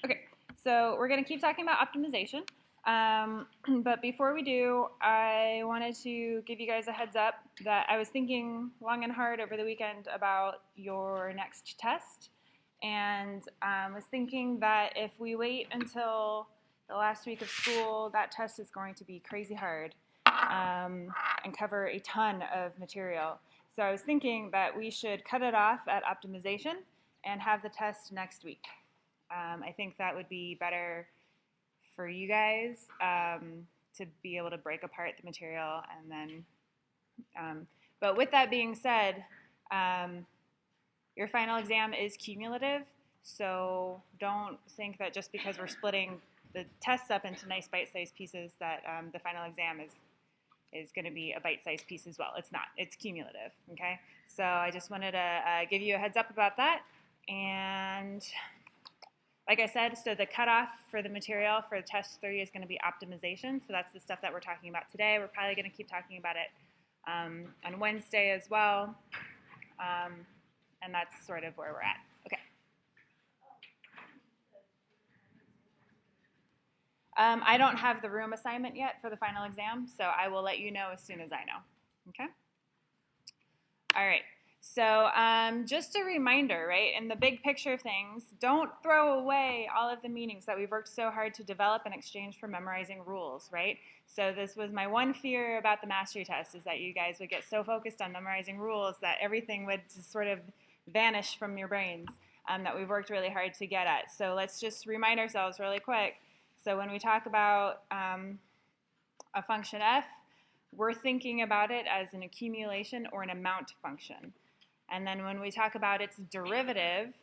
Okay, so we're going to keep talking about optimization. But before we do, I wanted to give you guys a heads up that I was thinking long and hard over the weekend about your next test, and was thinking that if we wait until the last week of school, that test is going to be crazy hard and cover a ton of material. So I was thinking that we should cut it off at optimization and have the test next week. I think that would be better for you guys to be able to break apart the material and then. But with that being said, your final exam is cumulative, so don't think that just because we're splitting the tests up into nice bite-sized pieces that the final exam is going to be a bite-sized piece as well. It's not. It's cumulative, okay? So I just wanted to give you a heads up about that. And like I said, so the cutoff for the material for test 3 is going to be optimization. So that's the stuff that we're talking about today. We're probably going to keep talking about it on Wednesday as well. And that's sort of where we're at. Okay. I don't have the room assignment yet for the final exam, so I will let you know as soon as I know. Okay? All right. So just a reminder, right, in the big picture of things, don't throw away all of the meanings that we've worked so hard to develop in exchange for memorizing rules, right? So this was my one fear about the mastery test, is that you guys would get so focused on memorizing rules that everything would just sort of vanish from your brains that we've worked really hard to get at. So let's just remind ourselves really quick. So when we talk about a function f, we're thinking about it as an accumulation or an amount function. And then when we talk about its derivative,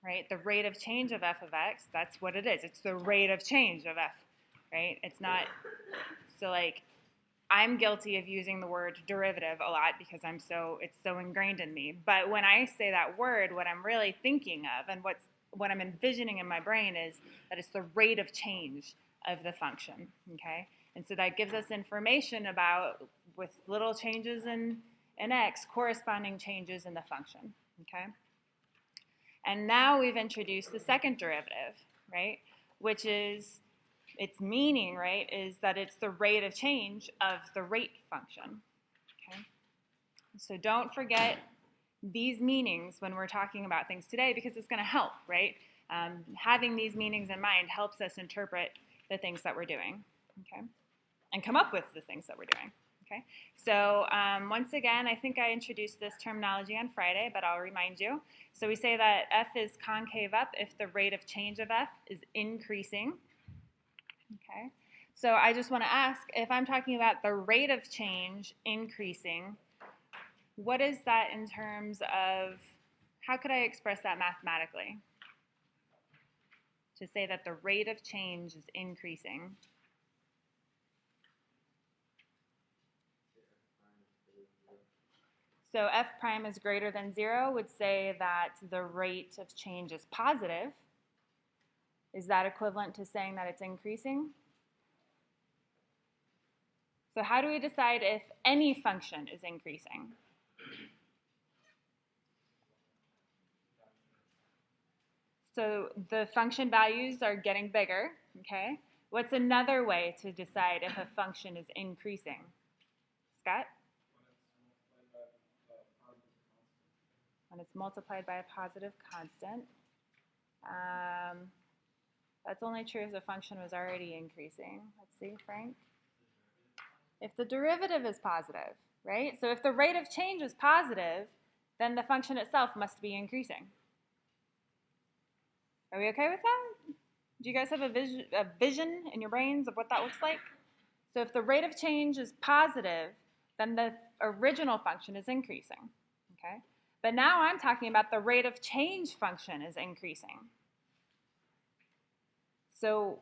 right, the rate of change of f of x, that's what it is. It's the rate of change of f, right? It's not, so like, I'm guilty of using the word derivative a lot because it's so ingrained in me. But when I say that word, what I'm really thinking of and what I'm envisioning in my brain is that it's the rate of change of the function, okay? And so that gives us information about, with little changes in x, corresponding changes in the function, okay? And now we've introduced the second derivative, right? Which is, its meaning, right, is that it's the rate of change of the rate function, okay? So don't forget these meanings when we're talking about things today because it's going to help, right? Having these meanings in mind helps us interpret the things that we're doing, okay? And come up with the things that we're doing, okay? So once again, I think I introduced this terminology on Friday, but I'll remind you. So we say that f is concave up if the rate of change of f is increasing, okay? So I just want to ask, if I'm talking about the rate of change increasing, what is that in terms of, how could I express that mathematically? To say that the rate of change is increasing. So f prime is greater than 0 would say that the rate of change is positive. Is that equivalent to saying that it's increasing? So how do we decide if any function is increasing? So the function values are getting bigger, okay? What's another way to decide if a function is increasing? Scott? When it's multiplied by a positive constant. That's only true if the function was already increasing. Let's see, Frank. If the derivative is positive, right? So if the rate of change is positive, then the function itself must be increasing. Are we okay with that? Do you guys have a vision in your brains of what that looks like? So if the rate of change is positive, then the original function is increasing, okay? But now I'm talking about the rate of change function is increasing. So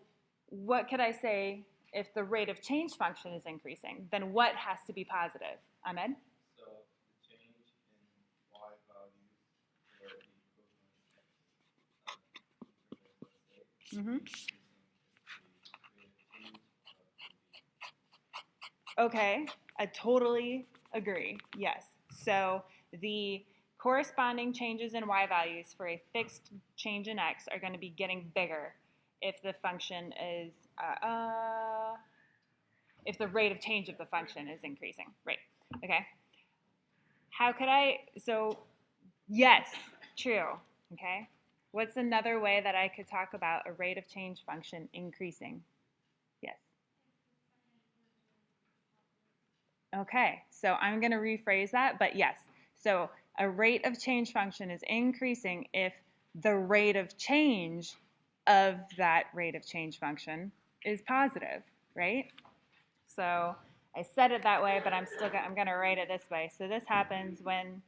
what could I say if the rate of change function is increasing? Then what has to be positive? Ahmed? So the change in y values for the equivalent x Okay, I totally agree, yes. So the corresponding changes in y values for a fixed change in x are going to be getting bigger if the function is, if the rate of change of the function is increasing, right? Okay. How could so yes, true, okay? What's another way that I could talk about a rate of change function increasing? Yes. Okay, so I'm going to rephrase that, but yes. So a rate of change function is increasing if the rate of change of that rate of change function is positive, right? So I said it that way, but I'm going to write it this way. So this happens when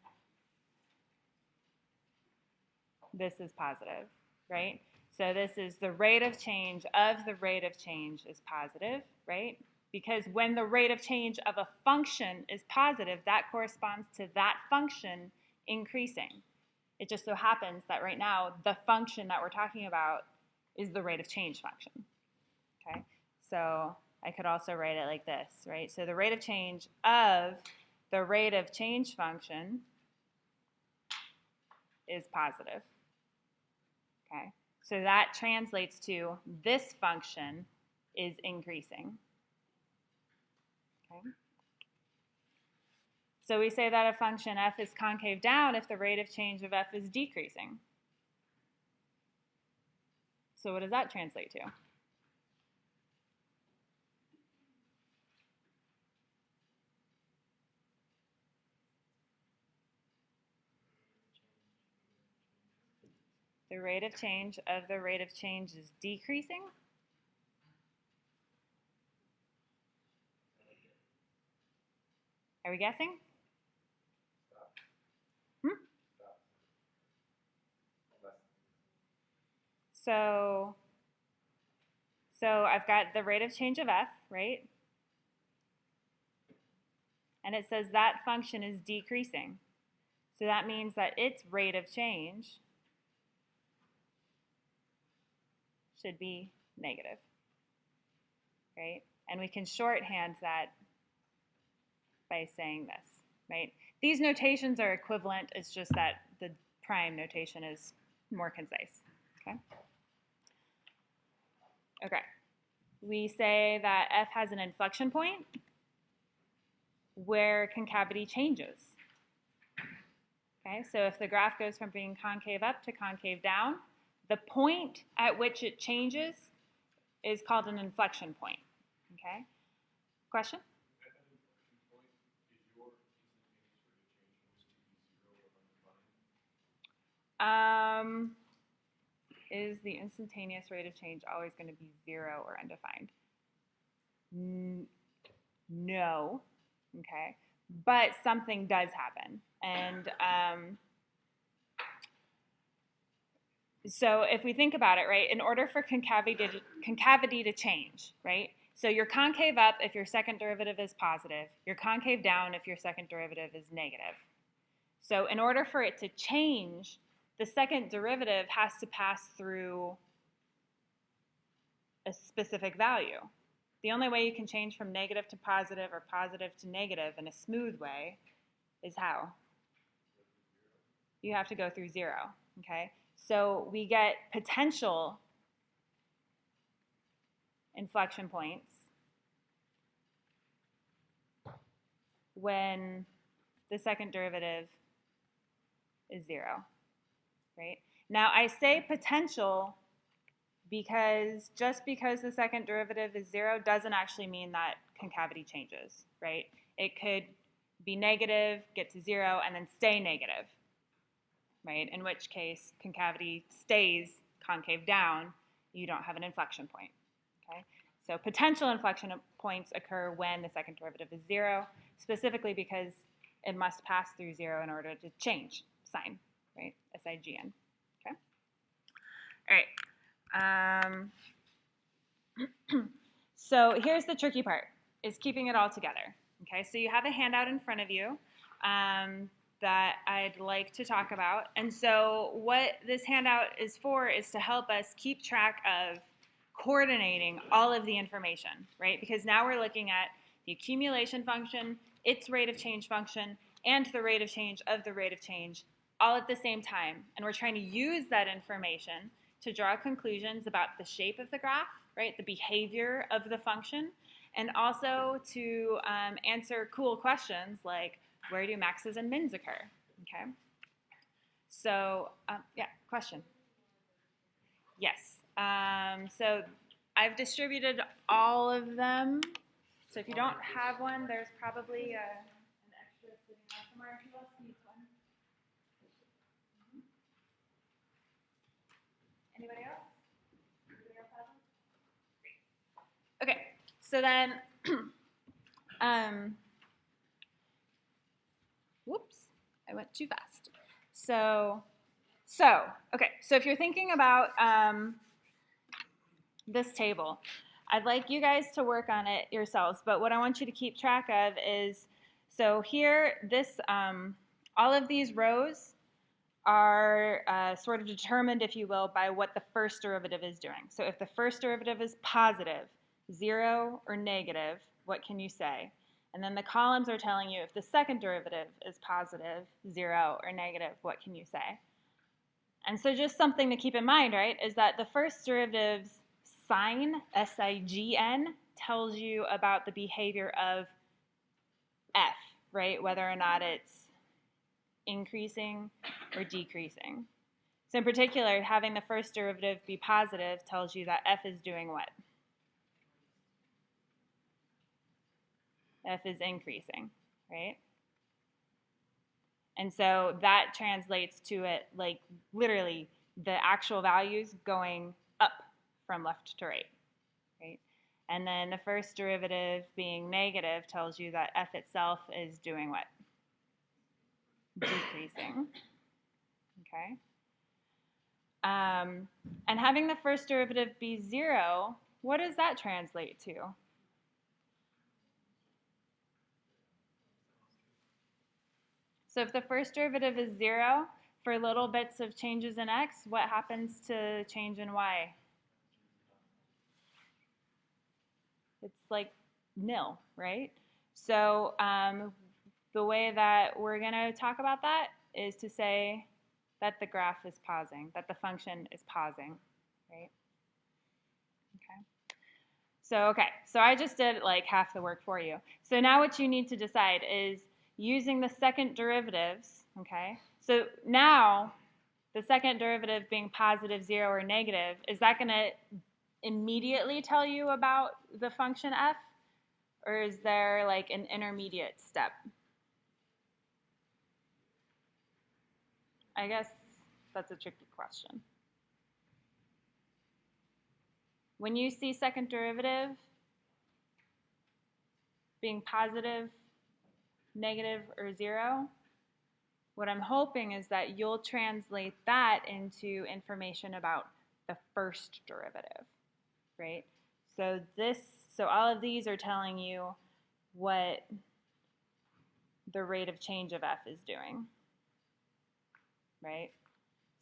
this is positive, right? So this is the rate of change of the rate of change is positive, right? Because when the rate of change of a function is positive, that corresponds to that function increasing. It just so happens that right now, the function that we're talking about is the rate of change function, okay? So I could also write it like this, right? So the rate of change of the rate of change function is positive, okay? So that translates to this function is increasing. Okay. So we say that a function f is concave down if the rate of change of f is decreasing. So what does that translate to? The rate of change of the rate of change is decreasing? Are we guessing? So I've got the rate of change of f, right? And it says that function is decreasing. So that means that its rate of change should be negative, right? And we can shorthand that by saying this, right? These notations are equivalent. It's just that the prime notation is more concise, okay? Okay. We say that f has an inflection point where concavity changes. Okay, so if the graph goes from being concave up to concave down, the point at which it changes is called an inflection point. Okay, question? Is the instantaneous rate of change always going to be 0 or undefined? No. Okay, but something does happen, and so if we think about it, right, in order for concavity to change, right, so you're concave up if your second derivative is positive, you're concave down if your second derivative is negative. So in order for it to change, the second derivative has to pass through a specific value. The only way you can change from negative to positive or positive to negative in a smooth way is how? You have to go through 0, okay? So we get potential inflection points when the second derivative is 0, right? Now I say potential because just because the second derivative is 0 doesn't actually mean that concavity changes, right? It could be negative, get to 0, and then stay negative, right? In which case concavity stays concave down, you don't have an inflection point, okay? So potential inflection points occur when the second derivative is 0, specifically because it must pass through 0 in order to change sign, right? SIGN, okay? All right. So here's the tricky part, is keeping it all together. Okay, so you have a handout in front of you that I'd like to talk about. And so what this handout is for is to help us keep track of coordinating all of the information, right? Because now we're looking at the accumulation function, its rate of change function, and the rate of change of the rate of change all at the same time. And we're trying to use that information to draw conclusions about the shape of the graph, right, the behavior of the function, and also to answer cool questions like, where do maxes and mins occur? Okay. So, yeah, question. Yes. So I've distributed all of them. So if you don't have one, there's probably an extra sitting out somewhere. Who else needs one? Anybody else? Anybody else have one? Great. Okay. So then, whoops, I went too fast. So okay. So if you're thinking about this table, I'd like you guys to work on it yourselves, but what I want you to keep track of is, so here, this, all of these rows are sort of determined, if you will, by what the first derivative is doing. So if the first derivative is positive, 0 or negative, what can you say? And then the columns are telling you if the second derivative is positive, 0 or negative, what can you say? And so just something to keep in mind, right, is that the first derivative's sign, S-I-G-N, tells you about the behavior of f, right, whether or not it's increasing or decreasing. So in particular, having the first derivative be positive tells you that f is doing what? F is increasing, right? And so that translates to it like literally the actual values going up from left to right, right? And then the first derivative being negative tells you that f itself is doing what? Decreasing, okay? And having the first derivative be 0, what does that translate to? So if the first derivative is 0, for little bits of changes in x, what happens to change in y? It's like nil, right? So the way that we're going to talk about that is to say that the graph is pausing, that the function is pausing, right? Okay. So I just did like half the work for you. So now what you need to decide is using the second derivatives, okay? So now the second derivative being positive, 0, or negative, is that going to immediately tell you about the function f? Or is there like an intermediate step? I guess that's a tricky question. When you see second derivative being positive, negative, or 0, what I'm hoping is that you'll translate that into information about the first derivative, right? So all of these are telling you what the rate of change of f is doing, right?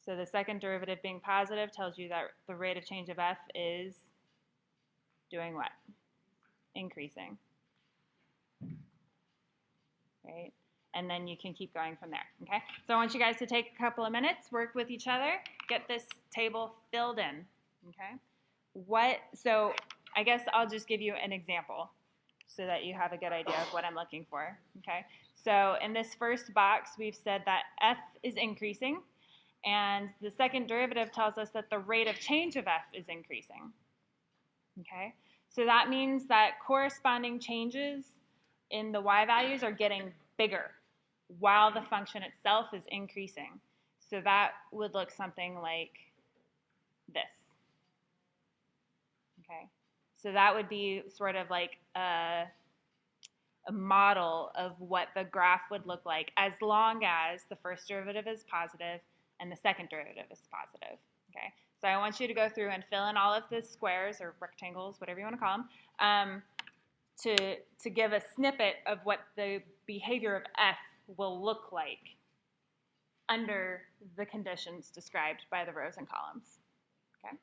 So the second derivative being positive tells you that the rate of change of f is doing what? Increasing, right? And then you can keep going from there, okay? So I want you guys to take a couple of minutes, work with each other, get this table filled in, okay? So I guess I'll just give you an example so that you have a good idea of what I'm looking for, okay? So in this first box, we've said that f is increasing, and the second derivative tells us that the rate of change of f is increasing, okay? So that means that corresponding changes in the y values are getting bigger while the function itself is increasing. So that would look something like this, okay? So that would be sort of like a model of what the graph would look like as long as the first derivative is positive and the second derivative is positive, okay? So I want you to go through and fill in all of the squares or rectangles, whatever you want to call them, to give a snippet of what the behavior of f will look like under the conditions described by the rows and columns, okay?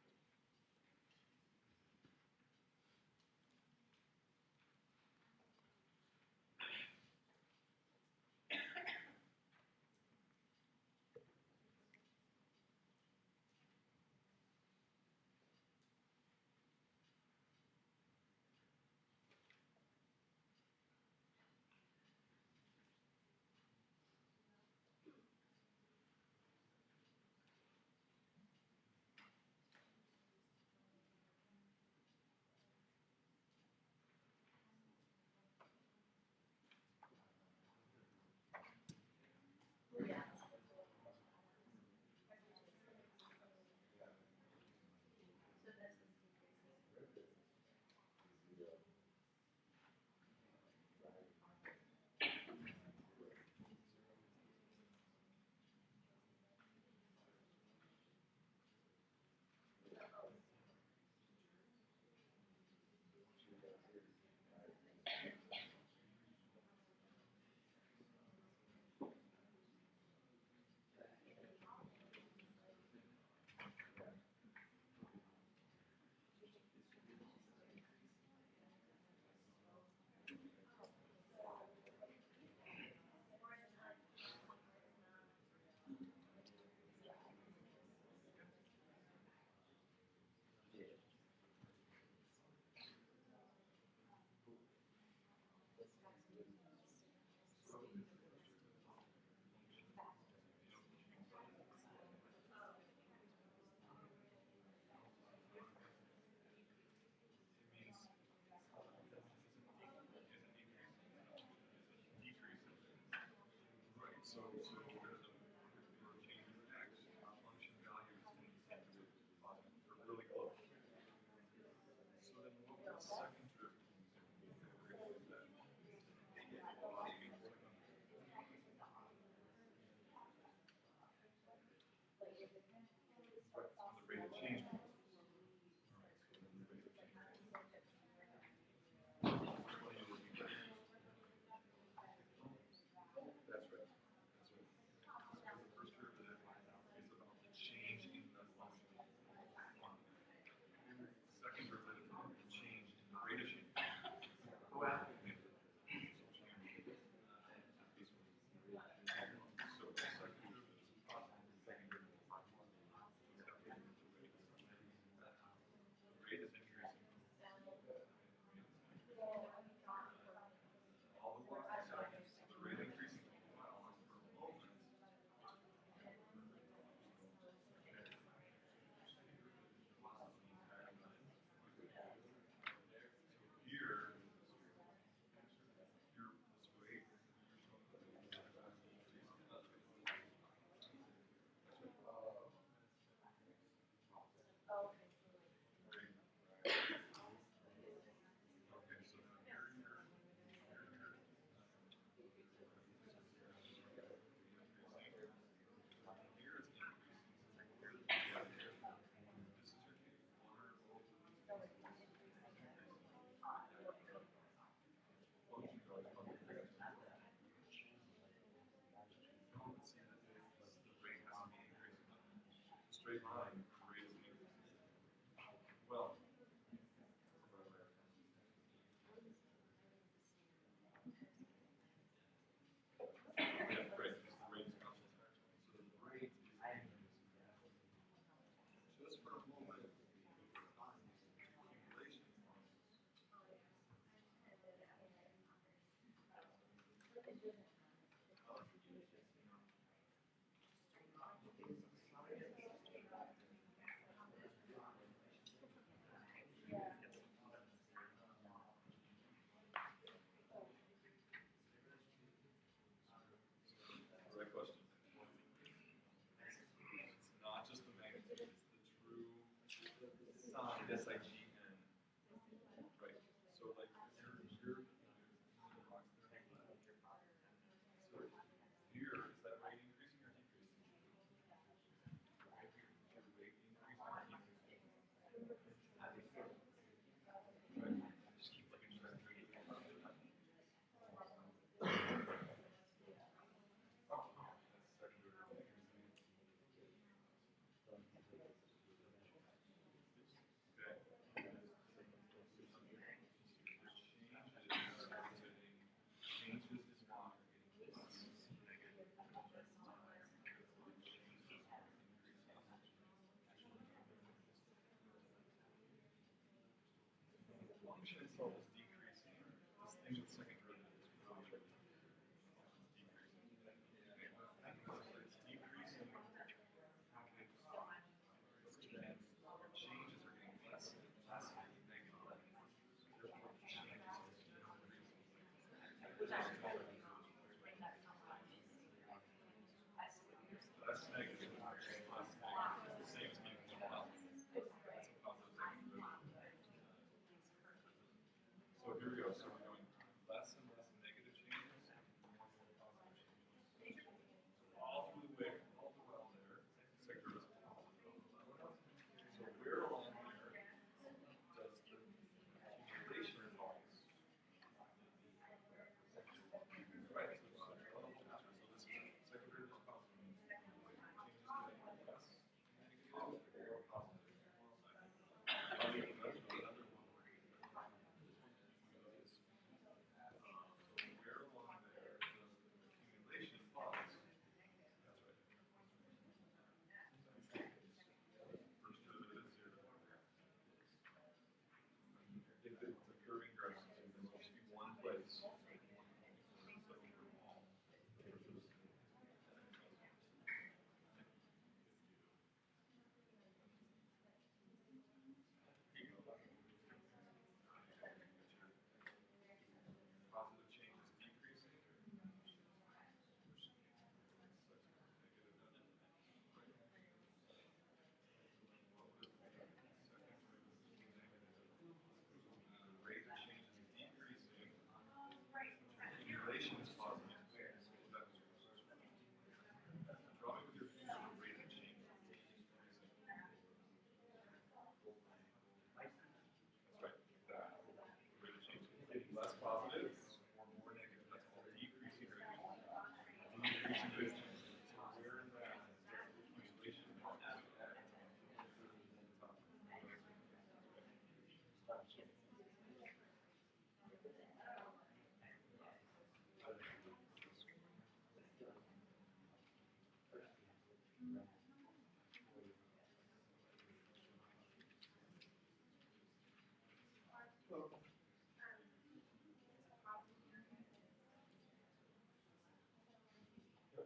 Okay,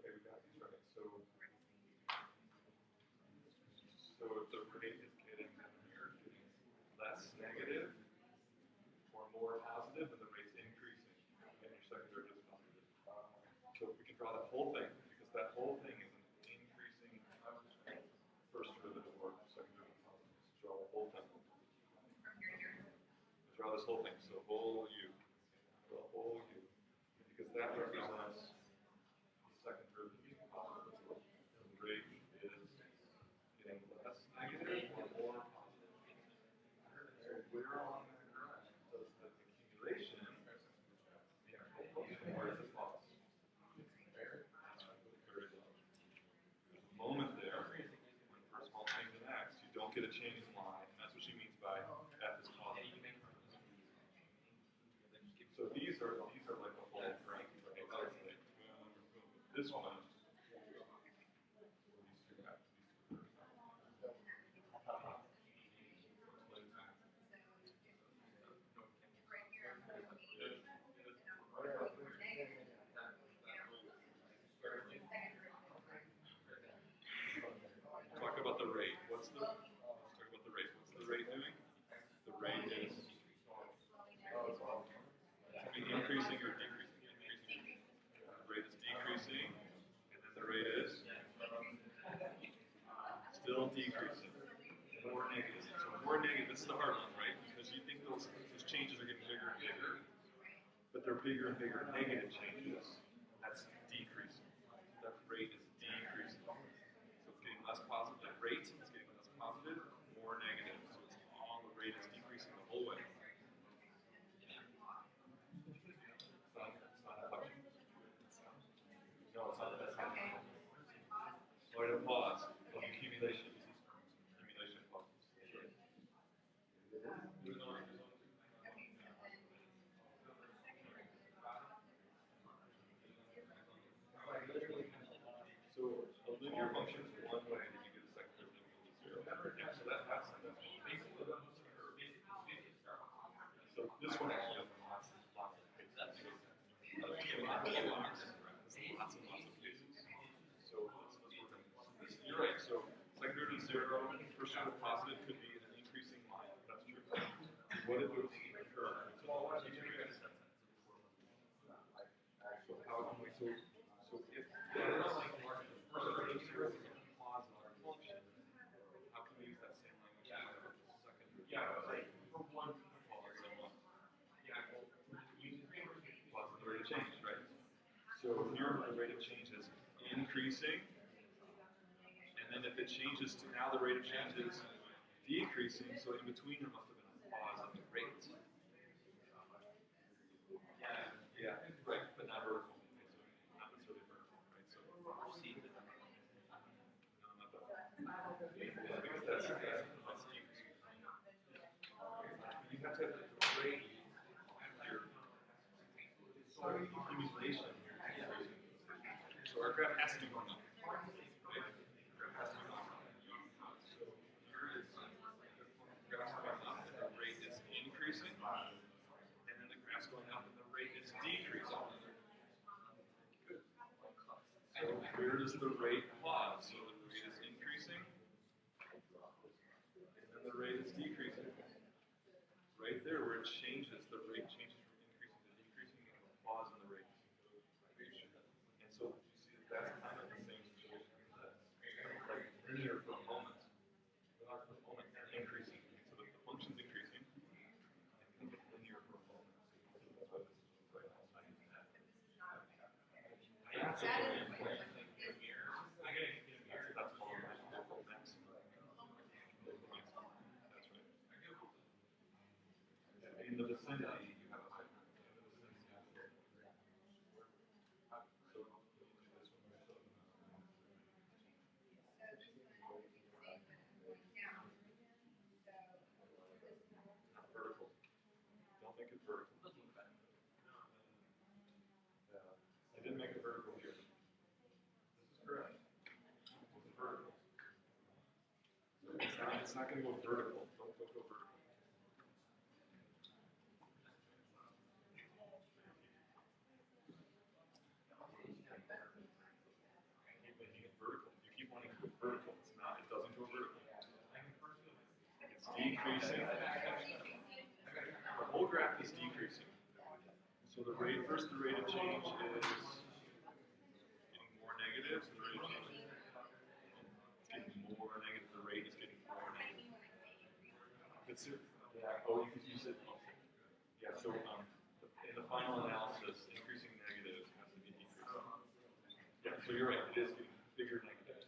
we got these right. So if the rate is getting less negative or more positive, then the rate's increasing, and your second derivative is positive. So we can draw that whole thing, because that whole thing is an increasing first derivative or second derivative positive. So draw the whole thing. Draw this whole thing. So whole u. The whole u. Because that represents the second derivative positive. The rate is getting less negative or more positive. So where on the graph does the accumulation, where is it lost? Very low. There's a moment there when for a small change in x, you don't get a change in y, and that's what she means by f is positive. So these are like the whole thing. Right? Like, this one. Talk about the rate. Let's talk about the rate. What's the rate doing? The rate is increasing or decreasing? Increasing. The rate is decreasing, and then the rate is still decreasing. More negative. So more negative. This is the hard one, right? Because you think those changes are getting bigger and bigger, but they're bigger and bigger negative changes. That's decreasing. That rate is decreasing. So it's getting less positive. That rate is getting less positive, more negative. So it's all the rate is decreasing the whole way. It's not touching. No, it's not. That's not. Slow to pause. Accumulation. Accumulation pause. So a linear function is one way that you get a second derivative equal to 0. So that's basically so this one actually has lots of cases. Lots and lots of cases. So let's work on this. You're right. So second derivative is 0. First derivative positive could be an increasing line. That's true. What if it was recurrent? So how can we so if pause our function, how can we use that same language for second derivative? Pause the rate of change, right? So here the rate of change is increasing, and then if it changes to now the rate of change is decreasing, so in between there must have been a pause in the rate. Yeah, right, but not vertical. Not necessarily vertical, right? So no, not that. Because that's decreasing. You have to have the rate here. So accumulation. So our graph has to be going up. Right? The graph has to be going up. So here is the graph's going up and the rate is increasing. And then the graph's going up and the rate is decreasing. Good. So where does the rate pause? So the rate is increasing. And then the rate is decreasing. Right there where it changes, the rate changes from increasing to decreasing and the pause in the rate. And so you see that's kind of the same situation that's like linear for a moment. Linear for a moment, increasing. So the function's increasing and it's linear for a moment. That's why this is right outside of that. That's called local maximum. Local maximum. That's right. In the vicinity, you have a high. Not vertical. Don't make it vertical. I didn't make it vertical here. This is correct. It's vertical. It's not going to go vertical. Don't go vertical. decreasing. The whole graph is decreasing. So the rate of change is getting more negative. So the rate of change is getting more negative. The rate is getting more negative. That's it. Yeah. Oh, you could use it. Yeah. So in the final analysis, increasing negative has to be decreasing. Yeah. So you're right. It is getting bigger negative.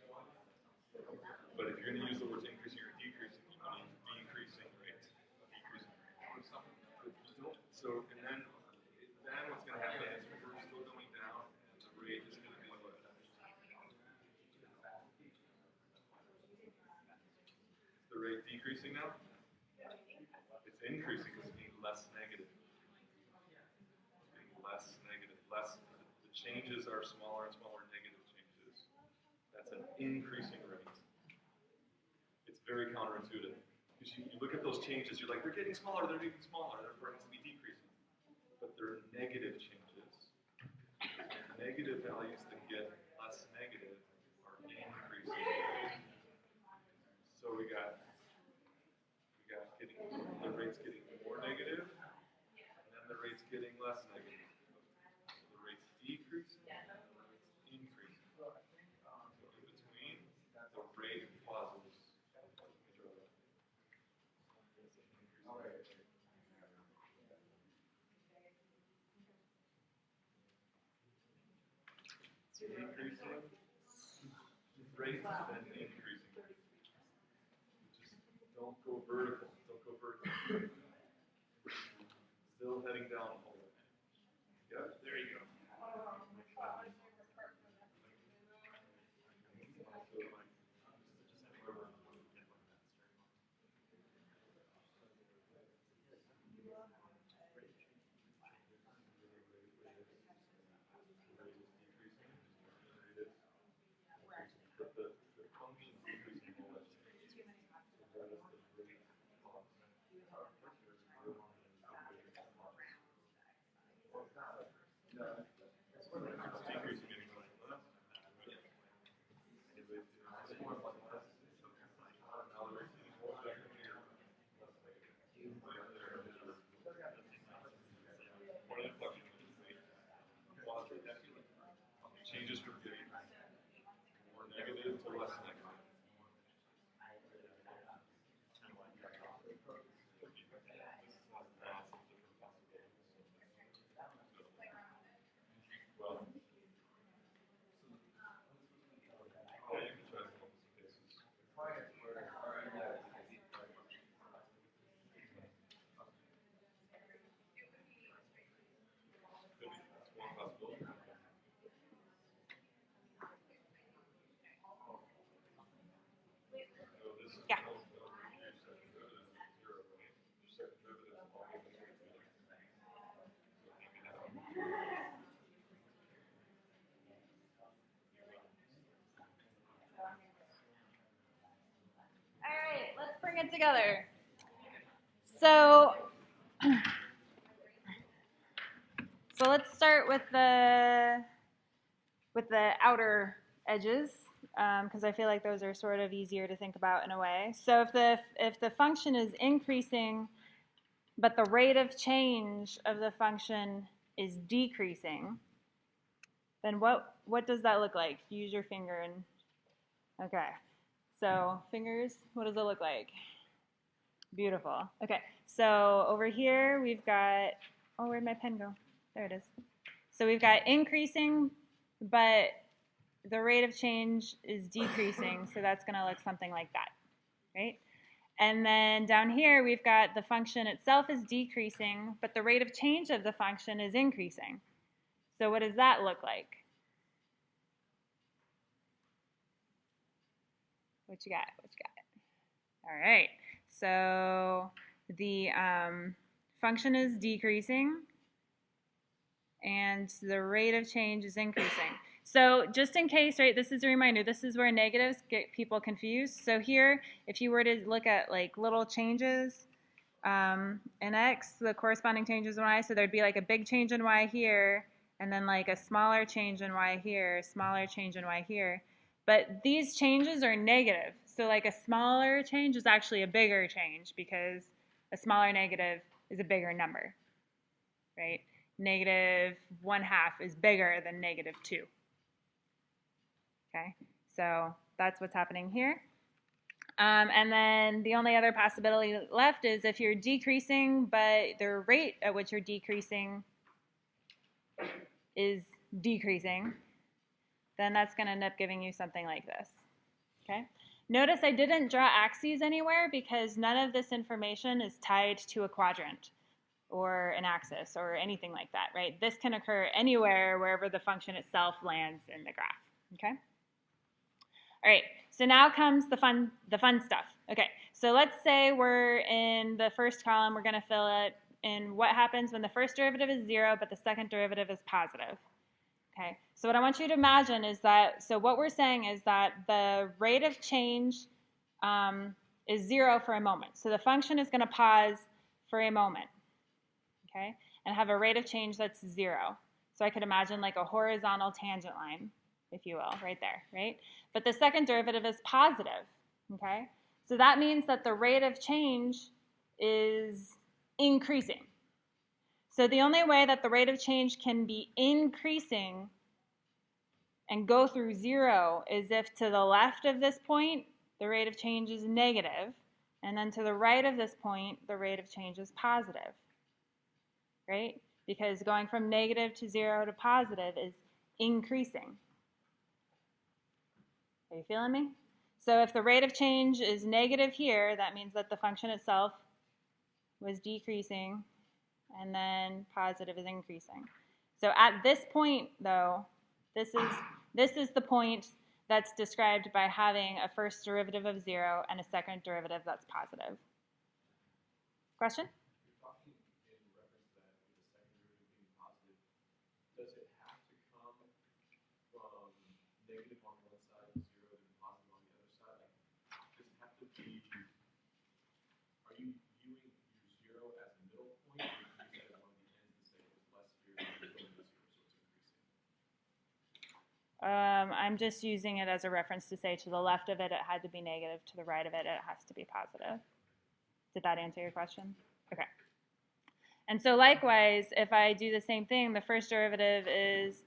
But if you're going to use the words increasing or decreasing, you mean decreasing rate. Decreasing rate. So and then what's going to happen is we're still going down, and the rate is going to be what? Is the rate decreasing now? It's increasing because it's being less negative. It's being less negative. The changes are smaller and smaller negative changes. That's an increasing rate. It's very counterintuitive. Because you look at those changes, you're like, they're getting smaller, they're getting smaller, therefore it has to be decreasing. But they're negative changes. The negative values that get less negative are increasing. So we got the rate's getting more negative, and then the rate's getting less negative. So the rate's decreasing, and the rate's increasing. So in between, the rate causes decreasing, rate, then increasing. Just don't go vertical. Don't go vertical. Still heading down a whole way. Yeah, there you go. But the function is decreasing all that change. So that is the rate cost. It's decreasing getting less and less. Now the rate's getting more negative here. Less negative. One inflection is rate. Changes from getting more negative to less negative. Well, yeah, you can try to come up with some cases. Maybe that's one possibility. No, this is Yeah. your second derivative is 0, right? Your second derivative is always negative. So maybe that. All right, let's bring it together. So let's start with the outer edges, because I feel like those are sort of easier to think about in a way. So if the function is increasing, but the rate of change of the function is decreasing, then what does that look like? Use your finger and okay. So fingers, what does it look like? Beautiful. Okay, so over here we've got, oh, where'd my pen go? There it is. So we've got increasing, but the rate of change is decreasing, so that's going to look something like that, right? And then down here we've got the function itself is decreasing, but the rate of change of the function is increasing. So what does that look like? What you got? What you got? All right. So the function is decreasing, and the rate of change is increasing. So just in case, right, this is a reminder, this is where negatives get people confused. So here, if you were to look at like little changes in x, the corresponding changes in y, so there'd be like a big change in y here, and then like a smaller change in y here, smaller change in y here. But these changes are negative. So like a smaller change is actually a bigger change because a smaller negative is a bigger number, right? Negative 1/2 is bigger than negative 2. Okay, so that's what's happening here. And then the only other possibility left is if you're decreasing, but the rate at which you're decreasing is decreasing, then that's going to end up giving you something like this. Okay. Notice I didn't draw axes anywhere because none of this information is tied to a quadrant or an axis or anything like that, right? This can occur anywhere, wherever the function itself lands in the graph. Okay. All right, so now comes the fun stuff. Okay, so let's say we're in the first column. We're going to fill it in what happens when the first derivative is 0, but the second derivative is positive. Okay, so what I want you to imagine is that, so what we're saying is that the rate of change is 0 for a moment. So the function is going to pause for a moment, okay, and have a rate of change that's 0. So I could imagine like a horizontal tangent line, if you will, right there, right? But the second derivative is positive, okay? So that means that the rate of change is increasing. So the only way that the rate of change can be increasing and go through 0 is if to the left of this point, the rate of change is negative, and then to the right of this point, the rate of change is positive, right? Because going from negative to 0 to positive is increasing. Are you feeling me? So if the rate of change is negative here, that means that the function itself was decreasing, and then positive is increasing. So at this point, though, this is the point that's described by having a first derivative of 0 and a second derivative that's positive. Question? You're talking in reference to that with the second derivative being positive. Does it have to come from negative on one side and 0 to positive on the other side? Like, does it have to be? Are you viewing your 0 as a middle point, or you use that as one of the ends and say it was less severe than the 0, so it's increasing? I'm just using it as a reference to say to the left of it, it had to be negative. To the right of it, it has to be positive. Did that answer your question? Okay. And so likewise, if I do the same thing, the first derivative is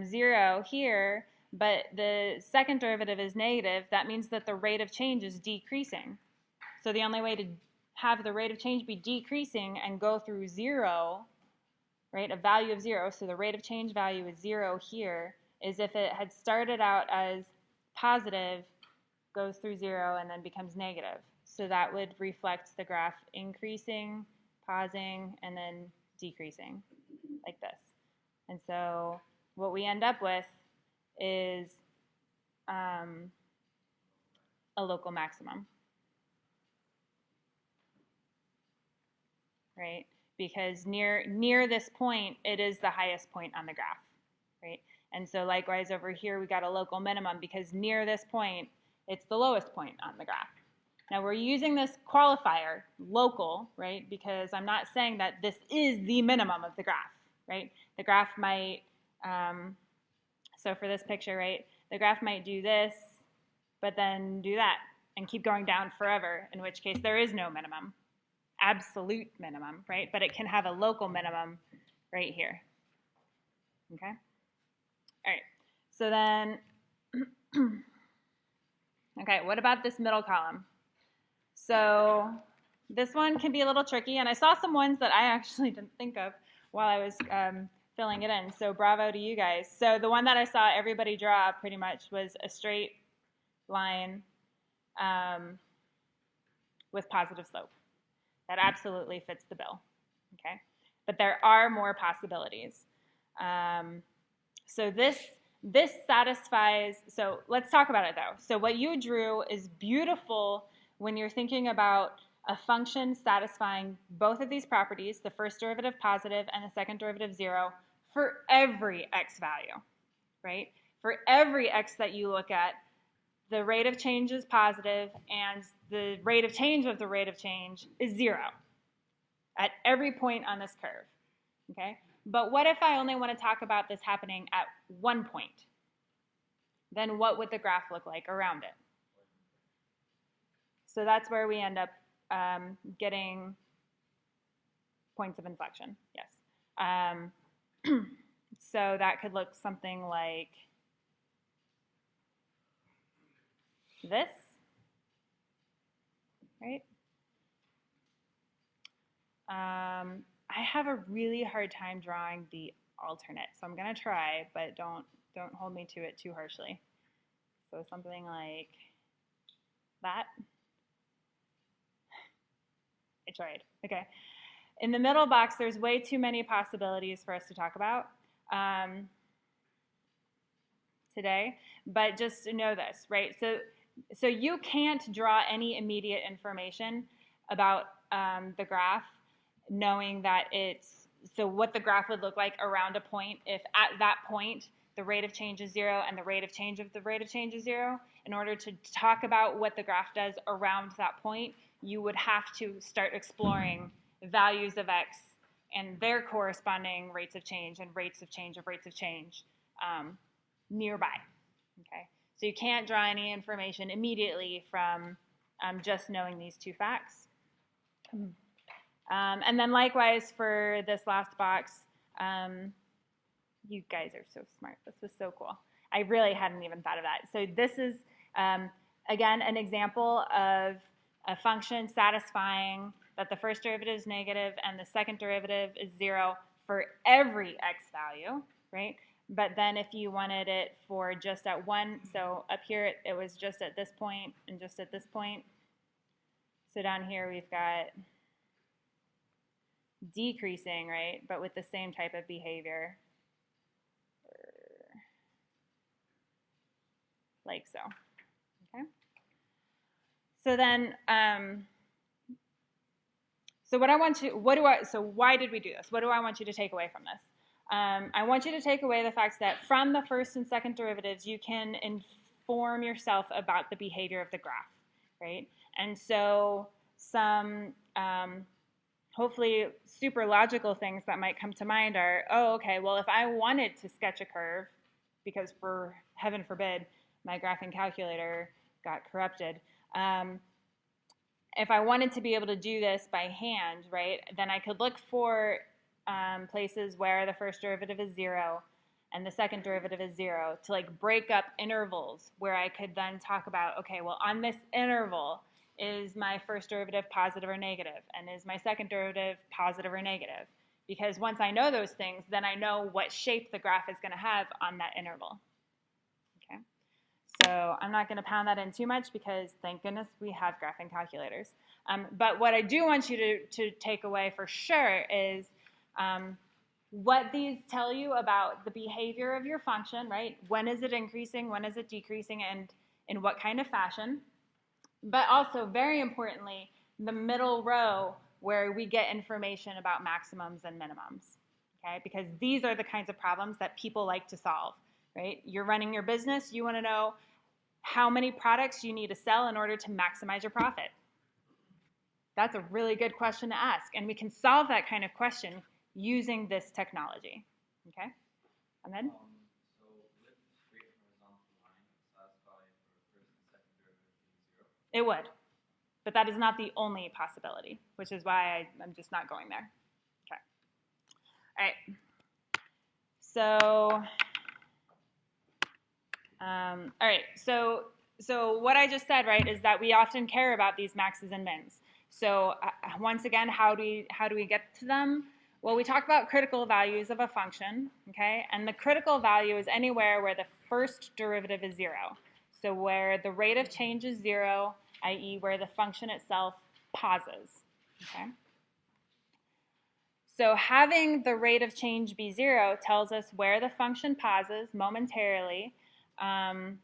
0 here, but the second derivative is negative, that means that the rate of change is decreasing. So the only way to have the rate of change be decreasing and go through 0, right, a value of 0, so the rate of change value is 0 here, is if it had started out as positive, goes through 0, and then becomes negative. So that would reflect the graph increasing, pausing, and then decreasing, like this. And so what we end up with is a local maximum, right? Because near this point, it is the highest point on the graph, right? And so likewise over here, we got a local minimum because near this point, it's the lowest point on the graph. Now we're using this qualifier, local, right? Because I'm not saying that this is the minimum of the graph, right? The graph might, so for this picture, right, the graph might do this, but then do that and keep going down forever, in which case there is no minimum, absolute minimum, right? But it can have a local minimum right here, okay? All right, so then, okay, what about this middle column? So this one can be a little tricky, and I saw some ones that I actually didn't think of while I was filling it in, so bravo to you guys. So the one that I saw everybody draw pretty much was a straight line with positive slope. That absolutely fits the bill, okay? But there are more possibilities. So this satisfies, so let's talk about it though. So what you drew is beautiful when you're thinking about a function satisfying both of these properties, the first derivative positive and the second derivative 0, for every x value, right? For every x that you look at, the rate of change is positive and the rate of change of the rate of change is 0 at every point on this curve, okay? But what if I only want to talk about this happening at one point? Then what would the graph look like around it? So that's where we end up getting points of inflection, yes. So that could look something like this, right? I have a really hard time drawing the alternate, so I'm gonna try, but don't hold me to it too harshly. So something like that. I tried. Okay. In the middle box, there's way too many possibilities for us to talk about today, but just know this, right? So you can't draw any immediate information about the graph knowing that so what the graph would look like around a point if at that point the rate of change is 0 and the rate of change of the rate of change is 0. In order to talk about what the graph does around that point, you would have to start exploring values of x and their corresponding rates of change and rates of change nearby. Okay, so you can't draw any information immediately from just knowing these two facts. And then likewise for this last box, you guys are so smart. This was so cool. I really hadn't even thought of that. So this is, again, an example of a function satisfying that the first derivative is negative and the second derivative is 0 for every x value, right? But then if you wanted it for just at one, so up here it was just at this point and just at this point. So down here we've got decreasing, right? But with the same type of behavior. Like so. Okay. So then, so why did we do this? What do I want you to take away from this? I want you to take away the fact that from the first and second derivatives, you can inform yourself about the behavior of the graph, right? And so some hopefully super logical things that might come to mind are, oh, okay, well, if I wanted to sketch a curve, because for heaven forbid, my graphing calculator got corrupted, if I wanted to be able to do this by hand, right, then I could look for places where the first derivative is 0 and the second derivative is 0 to like break up intervals where I could then talk about, okay, well, on this interval, is my first derivative positive or negative? And is my second derivative positive or negative? Because once I know those things, then I know what shape the graph is going to have on that interval. Okay. So I'm not going to pound that in too much because thank goodness we have graphing calculators. But what I do want you to take away for sure is what these tell you about the behavior of your function, right? When is it increasing? When is it decreasing? And in what kind of fashion? But also, very importantly, the middle row where we get information about maximums and minimums, okay? Because these are the kinds of problems that people like to solve, right? You're running your business. You want to know how many products you need to sell in order to maximize your profit. That's a really good question to ask, and we can solve that kind of question using this technology, okay? Ahmed? So with the straight horizontal line, satisfy for first and second derivative being 0? It would, but that is not the only possibility, which is why I'm just not going there. Okay. All right. So, all right. So what I just said, right, is that we often care about these maxes and mins. So once again, how do we get to them? Well, we talk about critical values of a function, okay? And the critical value is anywhere where the first derivative is 0. So where the rate of change is 0, i.e. where the function itself pauses, okay? So having the rate of change be 0 tells us where the function pauses momentarily. And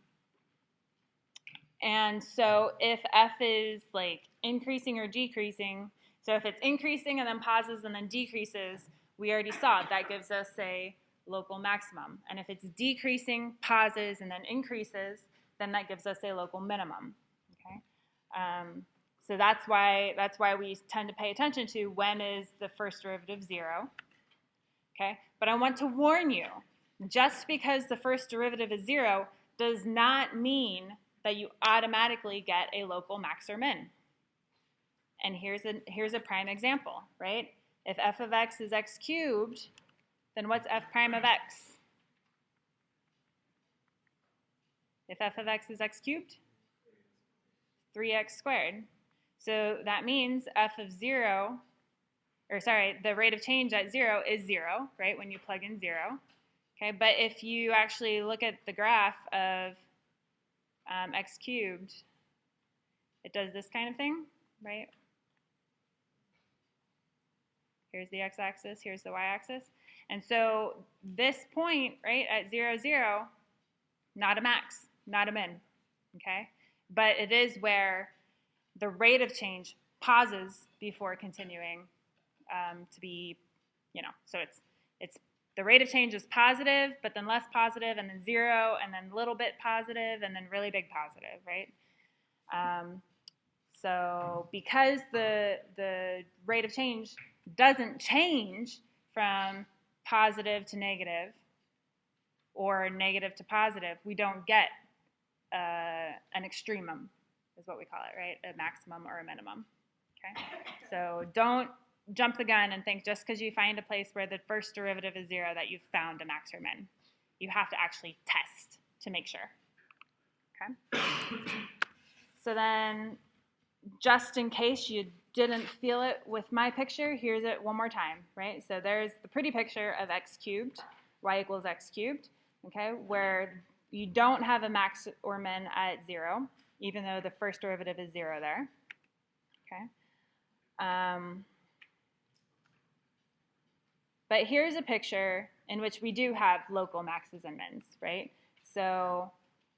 so if f is like increasing or decreasing, so if it's increasing and then pauses and then decreases, we already saw that gives us a local maximum. And if it's decreasing, pauses, and then increases, then that gives us a local minimum. Okay, so that's why we tend to pay attention to when is the first derivative 0. Okay, but I want to warn you, just because the first derivative is 0 does not mean that you automatically get a local max or min. And here's a prime example, right? If f of x is x cubed, then what's f prime of x? If f of x is x cubed, 3x squared. So that means f of 0, or sorry, the rate of change at 0 is 0, right, when you plug in 0. Okay, but if you actually look at the graph of x cubed, it does this kind of thing, right? Here's the x-axis, here's the y-axis. And so this point, right, at 0, 0, not a max, not a min, okay? But it is where the rate of change pauses before continuing to be, so it's the rate of change is positive, but then less positive, and then 0, and then a little bit positive, and then really big positive, right? So because the rate of change doesn't change from positive to negative or negative to positive, we don't get an extremum, is what we call it, right? A maximum or a minimum, okay? So don't jump the gun and think just because you find a place where the first derivative is 0 that you've found a max or min. You have to actually test to make sure, okay? So then, just in case you didn't feel it with my picture, here's it one more time, right? So there's the pretty picture of x cubed, y equals x cubed, okay, where you don't have a max or min at 0, even though the first derivative is 0 there, okay? But here's a picture in which we do have local maxes and mins, right? So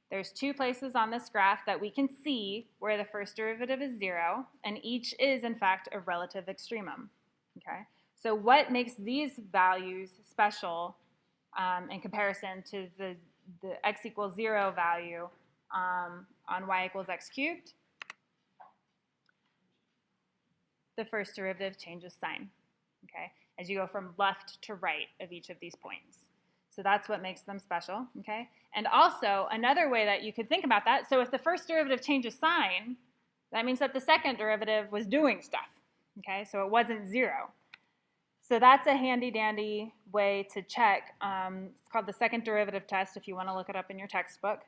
there's two places on this graph that we can see where the first derivative is 0, and each is, in fact, a relative extremum, okay? So what makes these values special in comparison to the x equals 0 value on y equals x cubed? The first derivative changes sign, okay, as you go from left to right of each of these points. So that's what makes them special, okay? And also, another way that you could think about that, so if the first derivative changes sign, that means that the second derivative was doing stuff, okay? So it wasn't 0. So that's a handy-dandy way to check. It's called the second derivative test if you want to look it up in your textbook.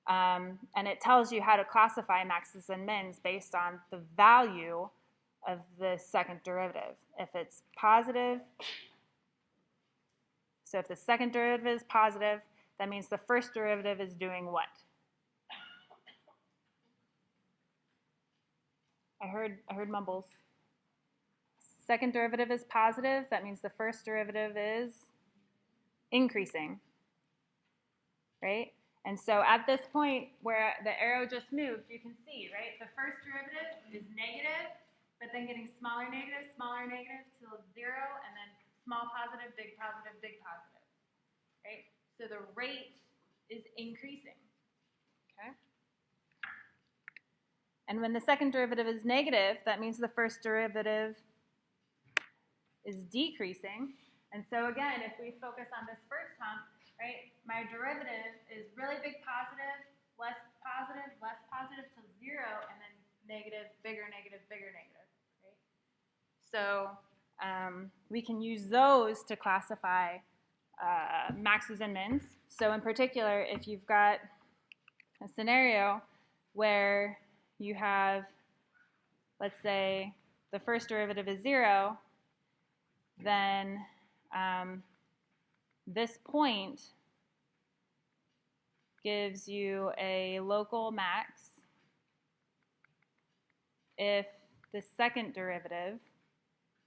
And it tells you how to classify maxes and mins based on the value of the second derivative. If it's positive, so if the second derivative is positive, that means the first derivative is doing what? I heard mumbles. Second derivative is positive, that means the first derivative is increasing, right? And so at this point where the arrow just moved, you can see, right? The first derivative is negative, but then getting smaller negative till 0, and then small positive, big positive, right? So the rate is increasing, okay? And when the second derivative is negative, that means the first derivative is decreasing. And so again, if we focus on this first hump, right, my derivative is really big positive, less positive till 0, and then negative, bigger negative, right? So we can use those to classify maxes and mins. So in particular, if you've got a scenario where you have, let's say, the first derivative is 0, then this point gives you a local max if the second derivative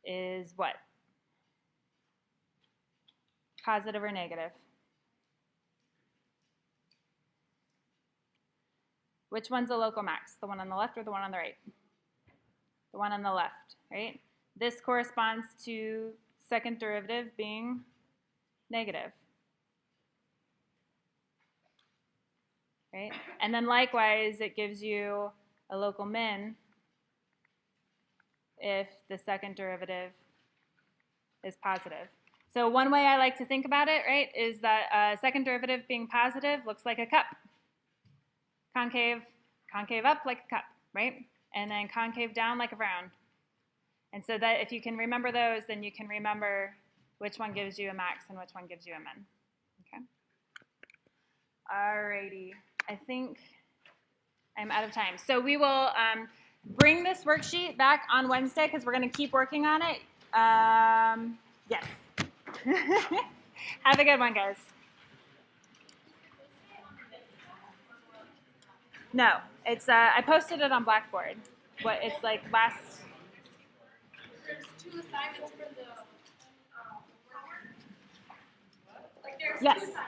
is what? Positive or negative? Which one's a local max? The one on the left or the one on the right? The one on the left, right? This corresponds to second derivative being negative, right? And then likewise, it gives you a local min if the second derivative is positive. So one way I like to think about it, right, is that second derivative being positive looks like a cup. Concave, concave up like a cup, right? And then concave down like a frown. And so that if you can remember those, then you can remember which one gives you a max and which one gives you a min. Okay. Alrighty. I think I'm out of time. So we will bring this worksheet back on Wednesday because we're going to keep working on it. Yes. Have a good one, guys. No, it's I posted it on Blackboard. What it's like last. There's 2 assignments for the homework. Like there's Yes. 2 assignments.